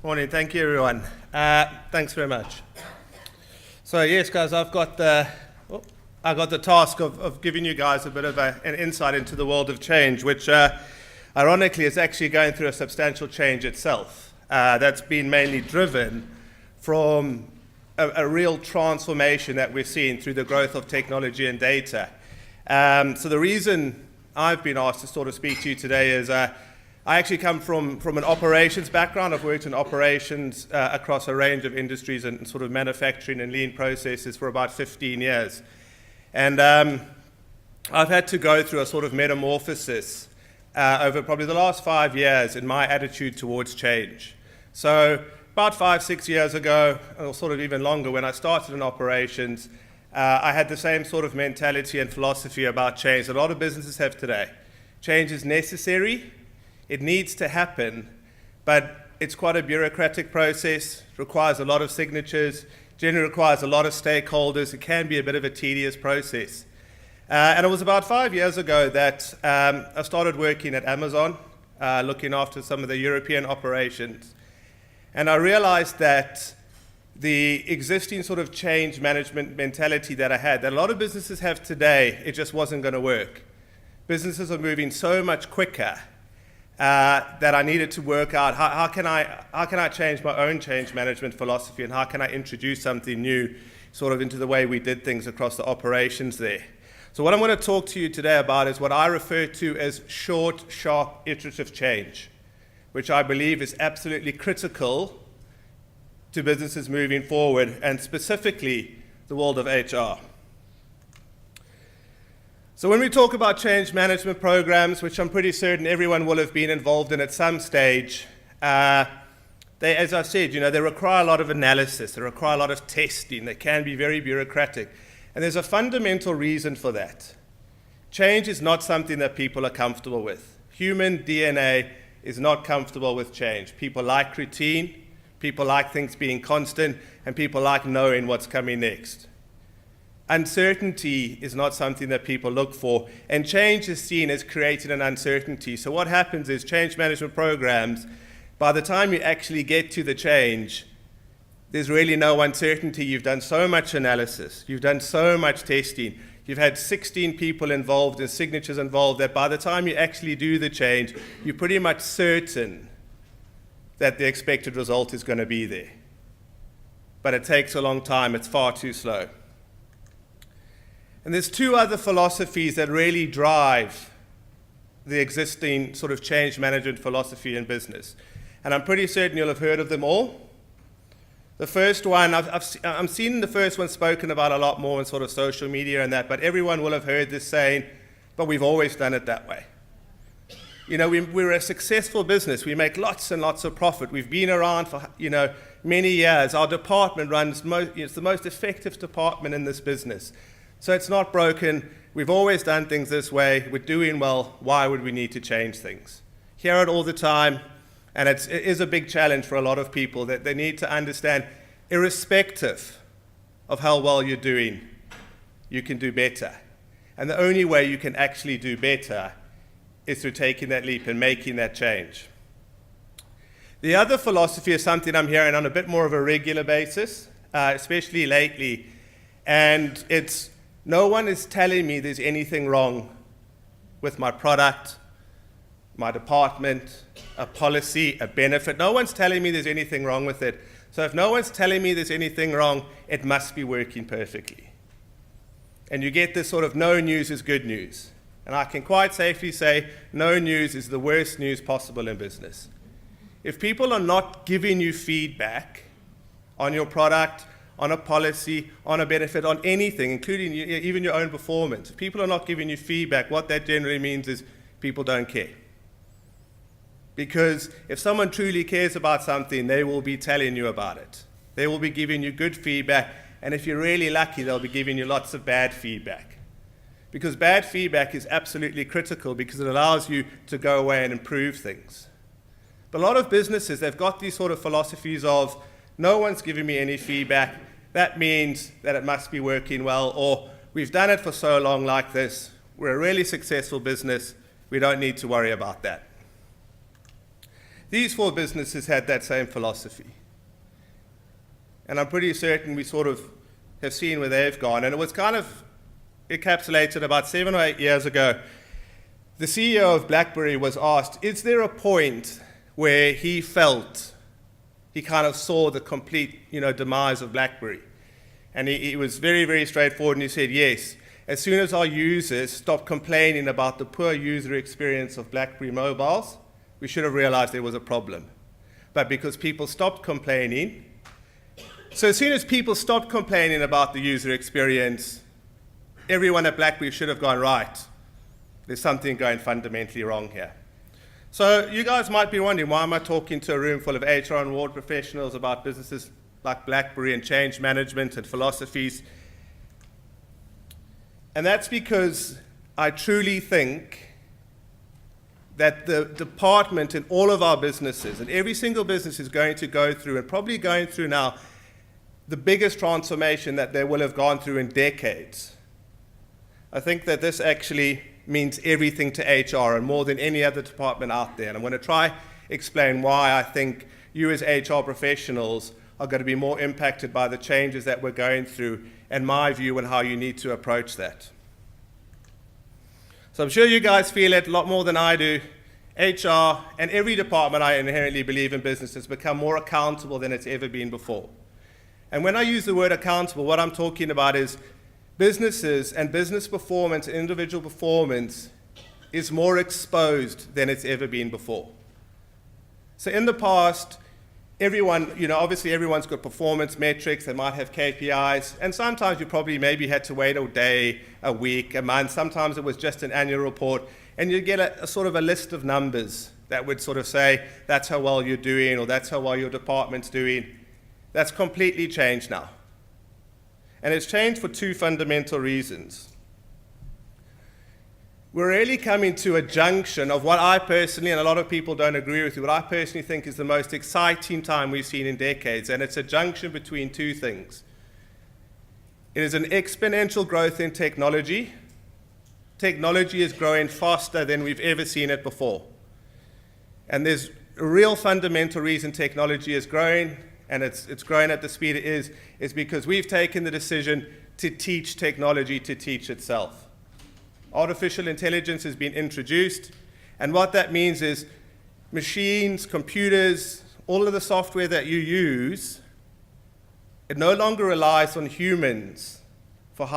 Morning, thank you everyone. Thanks very much. So yes guys, I got the task of giving you guys a bit of an insight into the world of change, which ironically is actually going through a substantial change itself. That's been mainly driven from a real transformation that we're seeing through the growth of technology and data. So the reason I've been asked to sort of speak to you today is I actually come from an operations background. I've worked in operations across a range of industries and sort of manufacturing and lean processes for about 15 years. And I've had to go through a sort of metamorphosis over probably the last 5 years in my attitude towards change. So about 5-6 years ago, or sort of even longer, when I started in operations, I had the same sort of mentality and philosophy about change that a lot of businesses have today. Change is necessary. It needs to happen, but it's quite a bureaucratic process, requires a lot of signatures, generally requires a lot of stakeholders. It can be a bit of a tedious process. And it was about 5 years ago that I started working at Amazon, looking after some of the European operations. And I realized that the existing sort of change management mentality that I had, that a lot of businesses have today, it just wasn't going to work. Businesses are moving so much quicker that I needed to work out how can I change my own change management philosophy, and how can I introduce something new sort of into the way we did things across the operations there. So what I'm going to talk to you today about is what I refer to as short, sharp, iterative change, which I believe is absolutely critical to businesses moving forward, and specifically the world of HR. So when we talk about change management programs, which I'm pretty certain everyone will have been involved in at some stage, they, as I said, they require a lot of analysis, they require a lot of testing, they can be very bureaucratic. And there's a fundamental reason for that. Change is not something that people are comfortable with. Human DNA is not comfortable with change. People like routine, people like things being constant, and people like knowing what's coming next. Uncertainty is not something that people look for, and change is seen as creating an uncertainty. So what happens is change management programs, by the time you actually get to the change, there's really no uncertainty. You've done so much analysis, you've done so much testing, you've had 16 people involved and signatures involved, that by the time you actually do the change, you're pretty much certain that the expected result is going to be there. But it takes a long time, it's far too slow. And there's two other philosophies that really drive the existing sort of change management philosophy in business. And I'm pretty certain you'll have heard of them all. The first one, I'm seeing the first one spoken about a lot more in sort of social media and that, but everyone will have heard this saying, but we've always done it that way. We're a successful business. We make lots and lots of profit. We've been around for, many years. Our department runs, it's the most effective department in this business. So it's not broken. We've always done things this way. We're doing well. Why would we need to change things? Hear it all the time, and it is a big challenge for a lot of people that they need to understand, irrespective of how well you're doing, you can do better. And the only way you can actually do better is through taking that leap and making that change. The other philosophy is something I'm hearing on a bit more of a regular basis, especially lately, and it's, no one is telling me there's anything wrong with my product, my department, a policy, a benefit. No one's telling me there's anything wrong with it. So if no one's telling me there's anything wrong, it must be working perfectly. And you get this sort of no news is good news. And I can quite safely say no news is the worst news possible in business. If people are not giving you feedback on your product, on a policy, on a benefit, on anything, including even your own performance. If people are not giving you feedback, what that generally means is people don't care. Because if someone truly cares about something, they will be telling you about it. They will be giving you good feedback, and if you're really lucky, they'll be giving you lots of bad feedback. Because bad feedback is absolutely critical because it allows you to go away and improve things. But a lot of businesses, they've got these sort of philosophies of, no one's giving me any feedback, that means that it must be working well, or we've done it for so long like this, we're a really successful business, we don't need to worry about that. These 4 businesses had that same philosophy. And I'm pretty certain we sort of have seen where they've gone. And it was kind of encapsulated about 7 or 8 years ago. The CEO of Blackberry was asked, is there a point where he felt he kind of saw the complete, demise of Blackberry? And he was very, very straightforward, and he said, yes. As soon as our users stopped complaining about the poor user experience of Blackberry mobiles, we should have realized there was a problem. But because people stopped complaining, so as soon as people stopped complaining about the user experience, everyone at Blackberry should have gone, right, there's something going fundamentally wrong here. So you guys might be wondering, why am I talking to a room full of HR and award professionals about businesses like Blackberry and change management and philosophies? And that's because I truly think that the department in all of our businesses, and every single business is going to go through, and probably going through now, the biggest transformation that they will have gone through in decades. I think that this actually means everything to HR and more than any other department out there. And I'm going to try explain why I think you as HR professionals are going to be more impacted by the changes that we're going through, and my view on how you need to approach that. So I'm sure you guys feel it a lot more than I do. HR and every department, I inherently believe in business, has become more accountable than it's ever been before. And when I use the word accountable, what I'm talking about is businesses and business performance, individual performance, is more exposed than it's ever been before. So in the past, everyone, obviously everyone's got performance metrics, they might have KPIs, and sometimes you probably maybe had to wait a day, a week, a month, sometimes it was just an annual report, and you get a sort of a list of numbers that would sort of say, that's how well you're doing, or that's how well your department's doing. That's completely changed now. And it's changed for 2 fundamental reasons. We're really coming to a junction of what I personally, and a lot of people don't agree with, what I personally think is the most exciting time we've seen in decades, and it's a junction between 2 things. It is an exponential growth in technology. Technology is growing faster than we've ever seen it before. And there's a real fundamental reason technology is growing, and it's growing at the speed it is because we've taken the decision to teach technology to teach itself. Artificial intelligence has been introduced, and what that means is machines, computers, all of the software that you use, it no longer relies on humans for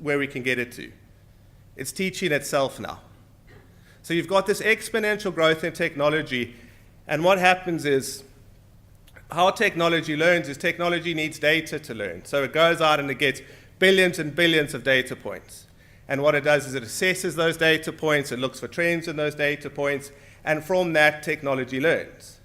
where we can get it to. It's teaching itself now. So you've got this exponential growth in technology, and what happens is, how technology learns is technology needs data to learn. So it goes out and it gets billions and billions of data points. And what it does is it assesses those data points, it looks for trends in those data points, and from that, technology learns.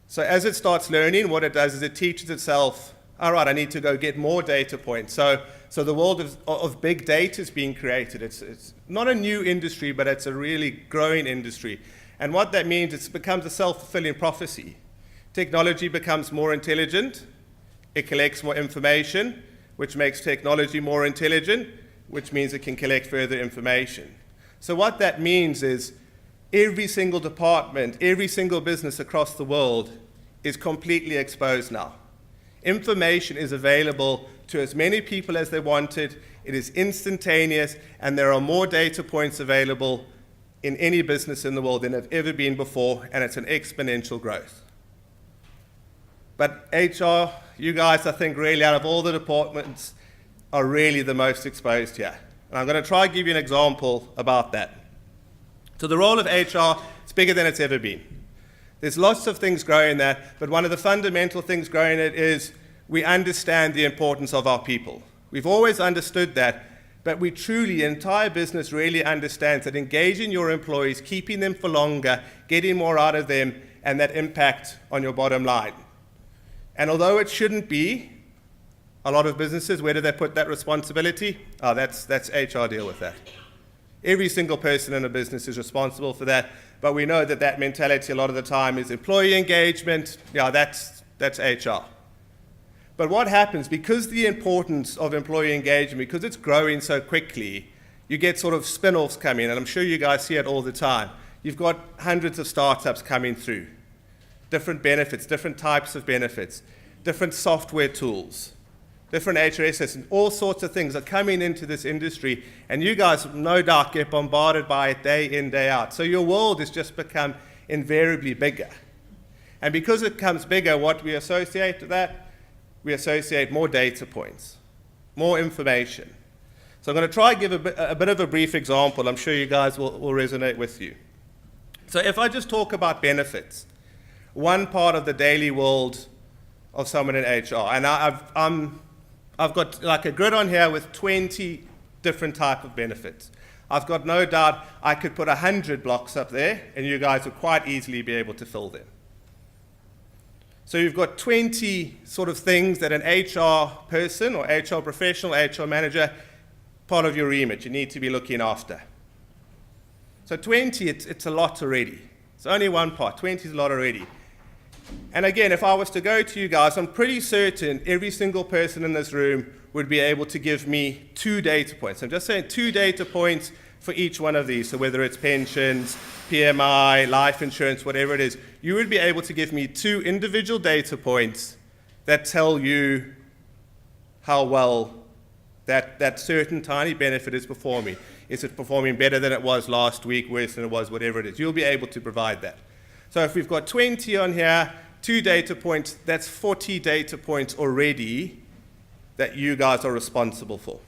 So as it starts learning, what it does is it teaches itself, all right, I need to go get more data points. So the world of big data is being created. It's not a new industry, but it's a really growing industry. And what that means, it becomes a self-fulfilling prophecy. Technology becomes more intelligent, it collects more information, which makes technology more intelligent, which means it can collect further information. So what that means is every single department, every single business across the world is completely exposed now. Information is available to as many people as they wanted, it is instantaneous, and there are more data points available in any business in the world than have ever been before, and it's an exponential growth. But HR, you guys, I think really out of all the departments, are really the most exposed here. And I'm going to try and give you an example about that. So the role of HR is bigger than it's ever been. There's lots of things growing there, but one of the fundamental things growing it is we understand the importance of our people. We've always understood that, but we truly, the entire business really understands that engaging your employees, keeping them for longer, getting more out of them, and that impact on your bottom line. And although it shouldn't be, a lot of businesses, where do they put that responsibility? Oh, that's HR deal with that. Every single person in a business is responsible for that, but we know that that mentality a lot of the time is employee engagement. Yeah, that's HR. But what happens, because the importance of employee engagement, because it's growing so quickly, you get sort of spin-offs coming, and I'm sure you guys see it all the time. you've got hundreds of startups coming through, different benefits, different types of benefits, different software tools, different HRS systems, all sorts of things are coming into this industry, and you guys no doubt get bombarded by it day in, day out. So your world has just become invariably bigger. And because it becomes bigger, what we associate with that? We associate more data points, more information. So I'm going to try and give a bit of a brief example. I'm sure you guys will resonate with you. So if I just talk about benefits, one part of the daily world of someone in HR, and I've got like a grid on here with 20 different type of benefits. I've got no doubt I could put 100 blocks up there, and you guys would quite easily be able to fill them. So you've got 20 sort of things that an HR person or HR professional, HR manager, part of your remit, you need to be looking after. So 20, it's a lot already. It's only one part. 20 is a lot already. And again, if I was to go to you guys, I'm pretty certain every single person in this room would be able to give me 2 data points. I'm just saying 2 data points for each one of these. So whether it's pensions, PMI, life insurance, whatever it is, you would be able to give me 2 individual data points that tell you how well that certain tiny benefit is performing. Is it performing better than it was last week, worse than it was, whatever it is? You'll be able to provide that. So if we've got 20 on here, 2 data points, that's 40 data points already that you guys are responsible for.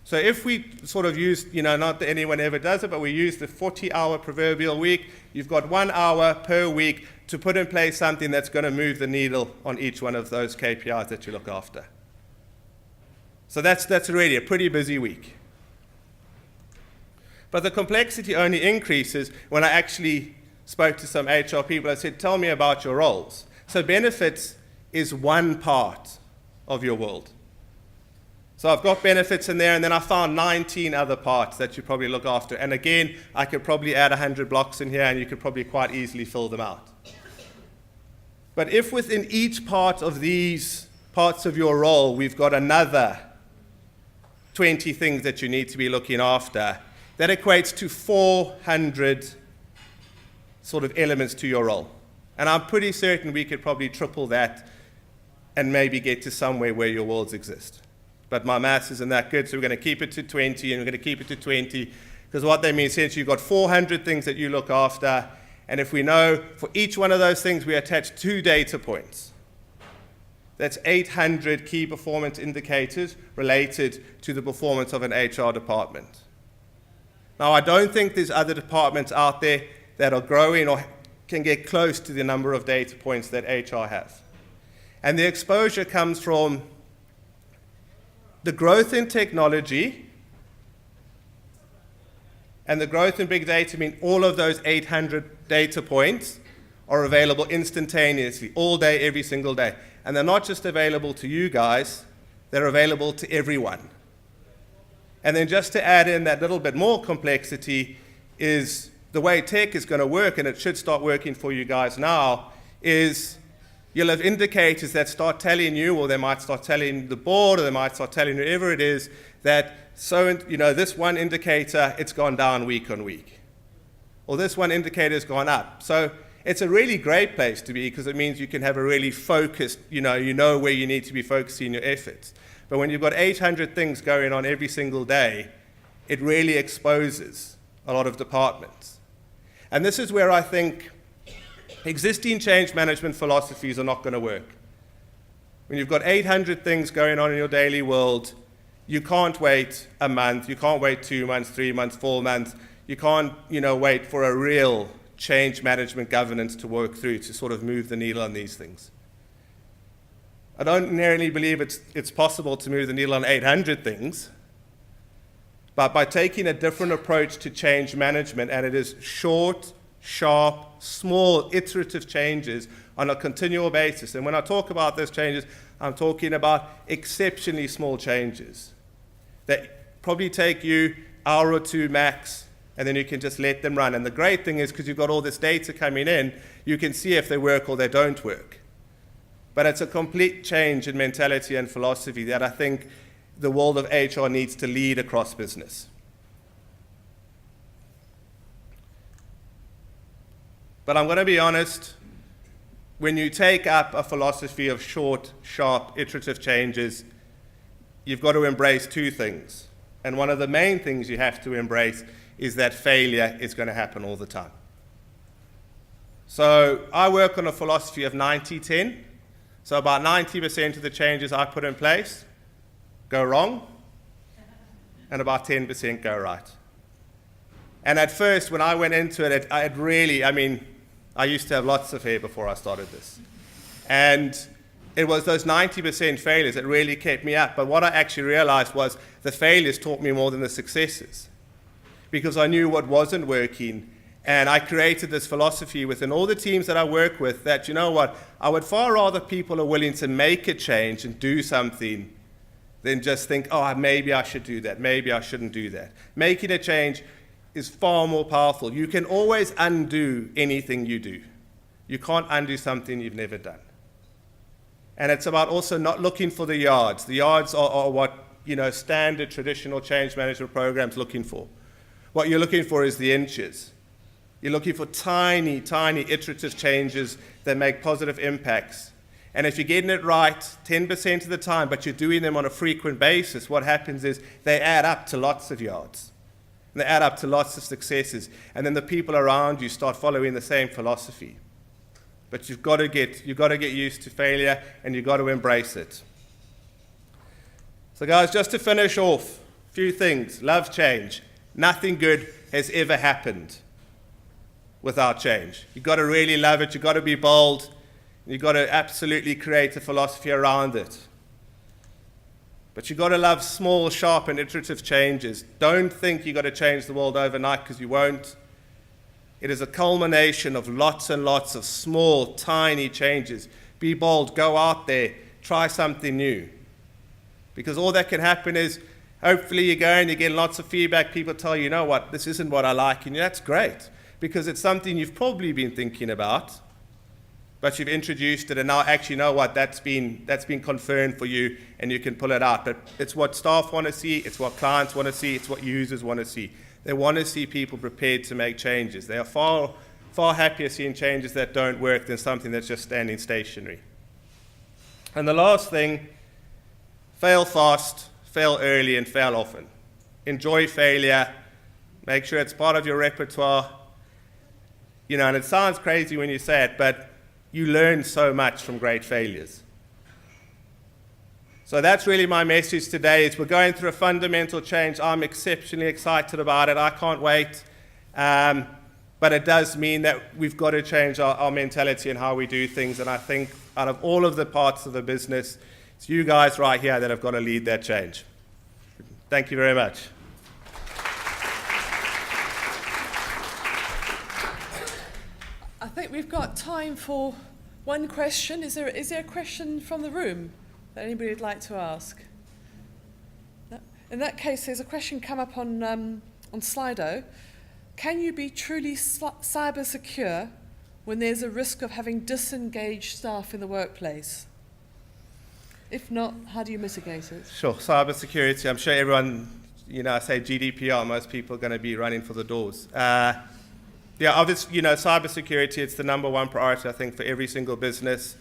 So if we sort of use, not that anyone ever does it, but we use the 40-hour proverbial week, you've got 1 hour per week to put in place something that's going to move the needle on each one of those KPIs that you look after. So that's already a pretty busy week. But the complexity only increases when I actually spoke to some HR people. I said, tell me about your roles. So benefits is one part of your world. So I've got benefits in there, and then I found 19 other parts that you probably look after. And again, I could probably add 100 blocks in here, and you could probably quite easily fill them out. But if within each part of these parts of your role, we've got another 20 things that you need to be looking after, that equates to 400 sort of elements to your role. And I'm pretty certain we could probably triple that and maybe get to somewhere where your worlds exist. But my maths isn't that good, so we're going to keep it to 20, and we're going to keep it to 20, because what that means, essentially, you've got 400 things that you look after, and if we know for each one of those things we attach 2 data points, that's 800 key performance indicators related to the performance of an HR department. Now, I don't think there's other departments out there that are growing or can get close to the number of data points that HR has. And the exposure comes from the growth in technology and the growth in big data. Mean all of those 800 data points are available instantaneously, all day, every single day. And they're not just available to you guys, they're available to everyone. And then just to add in that little bit more complexity is the way tech is going to work, and it should start working for you guys now, is you'll have indicators that start telling you, or they might start telling the board, or they might start telling whoever it is, that this one indicator, it's gone down week on week. Or this one indicator has gone up. So it's a really great place to be, because it means you can have a really focused, you know where you need to be focusing your efforts. But when you've got 800 things going on every single day, it really exposes a lot of departments. And this is where I think existing change management philosophies are not going to work. When you've got 800 things going on in your daily world, you can't wait a month, you can't wait 2 months, 3 months, 4 months. You can't, wait for a real change management governance to work through to sort of move the needle on these things. I don't inherently believe it's possible to move the needle on 800 things, but by taking a different approach to change management, and it is short, sharp, small, iterative changes on a continual basis. And when I talk about those changes, I'm talking about exceptionally small changes that probably take you an hour or 2 max, and then you can just let them run. And the great thing is, because you've got all this data coming in, you can see if they work or they don't work. But it's a complete change in mentality and philosophy that I think the world of HR needs to lead across business. But I'm going to be honest, when you take up a philosophy of short, sharp, iterative changes, you've got to embrace two things. And one of the main things you have to embrace is that failure is going to happen all the time. So I work on a philosophy of 90-10. So about 90% of the changes I put in place go wrong, and about 10% go right. And at first, when I went into it, I used to have lots of hair before I started this. And it was those 90% failures that really kept me up. But what I actually realized was the failures taught me more than the successes, because I knew what wasn't working. And I created this philosophy within all the teams that I work with that, you know what, I would far rather people are willing to make a change and do something than just think, oh, maybe I should do that, maybe I shouldn't do that. Making a change is far more powerful. You can always undo anything you do. You can't undo something you've never done. And it's about also not looking for the yards. The yards are what, standard traditional change management programs looking for. What you're looking for is the inches. You're looking for tiny, tiny iterative changes that make positive impacts. And if you're getting it right 10% of the time, but you're doing them on a frequent basis, what happens is they add up to lots of yards. And they add up to lots of successes. And then the people around you start following the same philosophy. But you've got to get used to failure, and you've got to embrace it. So guys, just to finish off, a few things. Love change. Nothing good has ever happened without change. You've got to really love it. You've got to be bold. You've got to absolutely create a philosophy around it. But you've got to love small, sharp, and iterative changes. Don't think you've got to change the world overnight, because you won't. It is a culmination of lots and lots of small, tiny changes. Be bold. Go out there. Try something new. Because all that can happen is, hopefully you go and you get lots of feedback. People tell you, you know what, this isn't what I like. And that's great, because it's something you've probably been thinking about, but you've introduced it, and now actually, you know what, that's been confirmed for you, and you can pull it out. But it's what staff want to see, it's what clients want to see, it's what users want to see. They want to see people prepared to make changes. They are far, far happier seeing changes that don't work than something that's just standing stationary. And the last thing, fail fast, fail early, and fail often. Enjoy failure. Make sure it's part of your repertoire. And it sounds crazy when you say it, but you learn so much from great failures. So that's really my message today, is we're going through a fundamental change. I'm exceptionally excited about it. I can't wait. But it does mean that we've got to change our mentality and how we do things. And I think out of all of the parts of the business, it's you guys right here that have got to lead that change. Thank you very much. I think we've got time for one question. Is there a question from the room that anybody would like to ask? No? In that case, there's a question come up on Slido. Can you be truly cyber secure when there's a risk of having disengaged staff in the workplace? If not, how do you mitigate it? Sure, cyber security. I'm sure everyone, I say GDPR, most people are going to be running for the doors. Obviously, cybersecurity, it's the number one priority, I think, for every single business.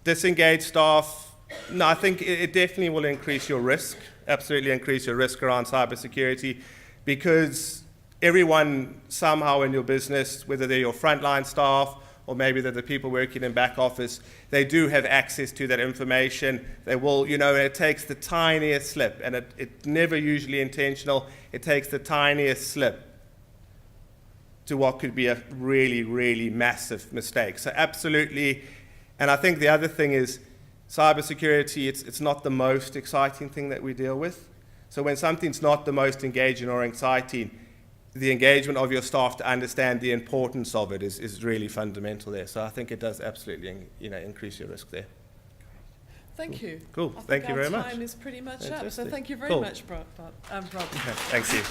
Disengaged staff, no, I think it definitely will increase your risk, absolutely increase your risk around cybersecurity, because everyone somehow in your business, whether they're your frontline staff or maybe they're the people working in back office, they do have access to that information. They will, it takes the tiniest slip, and it's never usually intentional. It takes the tiniest slip to what could be a really, really massive mistake. So absolutely, and I think the other thing is cybersecurity, it's not the most exciting thing that we deal with. So when something's not the most engaging or exciting, the engagement of your staff to understand the importance of it is really fundamental there. So I think it does absolutely increase your risk there. Thank you. Cool. Thank you very much. Our time is pretty much up, so thank you very much, Rob. Thank you.